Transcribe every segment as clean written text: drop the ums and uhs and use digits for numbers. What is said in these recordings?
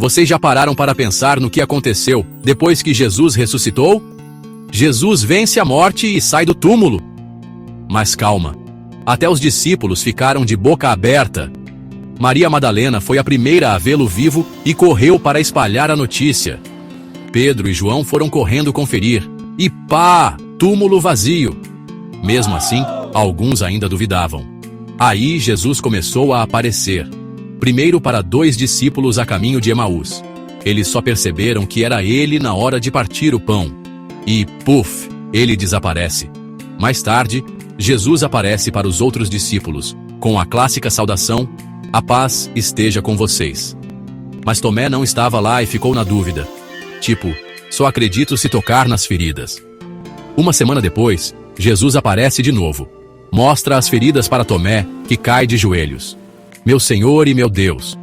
Vocês já pararam para pensar no que aconteceu depois que Jesus ressuscitou? Jesus vence a morte e sai do túmulo. Mas calma, até os discípulos ficaram de boca aberta. Maria Madalena foi a primeira a vê-lo vivo e correu para espalhar a notícia. Pedro e João foram correndo conferir, e pá, túmulo vazio. Mesmo assim, alguns ainda duvidavam. Aí Jesus começou a aparecer. Primeiro para 2 discípulos a caminho de Emaús. Eles só perceberam que era ele na hora de partir o pão. E, puf, ele desaparece. Mais tarde, Jesus aparece para os outros discípulos, com a clássica saudação: "A paz esteja com vocês." Mas Tomé não estava lá e ficou na dúvida. Tipo, só acredito se tocar nas feridas. Uma semana depois, Jesus aparece de novo. Mostra as feridas para Tomé, que cai de joelhos. Meu Senhor e meu Deus.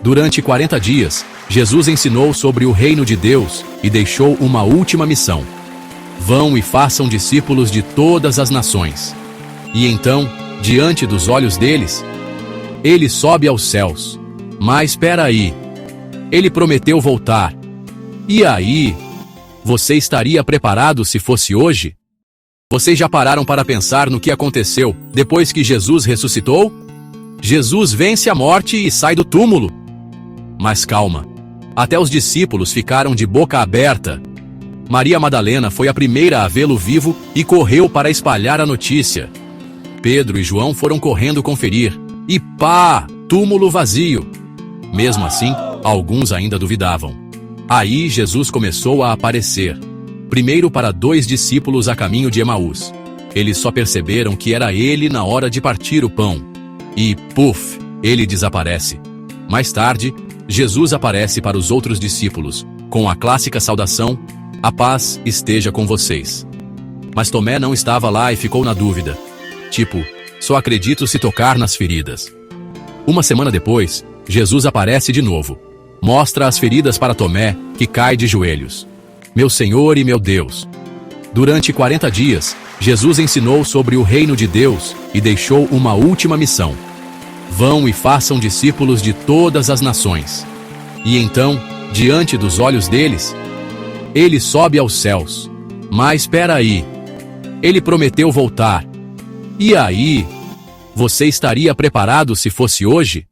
Durante 40 dias, Jesus ensinou sobre o reino de Deus e deixou uma última missão. Vão e façam discípulos de todas as nações. E então, diante dos olhos deles, ele sobe aos céus. Mas espera aí. Ele prometeu voltar. E aí? Você estaria preparado se fosse hoje? Vocês já pararam para pensar no que aconteceu depois que Jesus ressuscitou? Jesus vence a morte e sai do túmulo. Mas calma, até os discípulos ficaram de boca aberta. Maria Madalena foi a primeira a vê-lo vivo e correu para espalhar a notícia. Pedro e João foram correndo conferir, e pá, túmulo vazio. Mesmo assim, alguns ainda duvidavam. Aí Jesus começou a aparecer. Primeiro para 2 discípulos a caminho de Emaús. Eles só perceberam que era ele na hora de partir o pão. E, puf, ele desaparece. Mais tarde, Jesus aparece para os outros discípulos, com a clássica saudação: "A paz esteja com vocês." Mas Tomé não estava lá e ficou na dúvida. Tipo, só acredito se tocar nas feridas. Uma semana depois, Jesus aparece de novo. Mostra as feridas para Tomé, que cai de joelhos. Meu Senhor e meu Deus. Durante 40 dias, Jesus ensinou sobre o reino de Deus e deixou uma última missão. Vão e façam discípulos de todas as nações. E então, diante dos olhos deles, ele sobe aos céus. Mas espera aí. Ele prometeu voltar. E aí? Você estaria preparado se fosse hoje?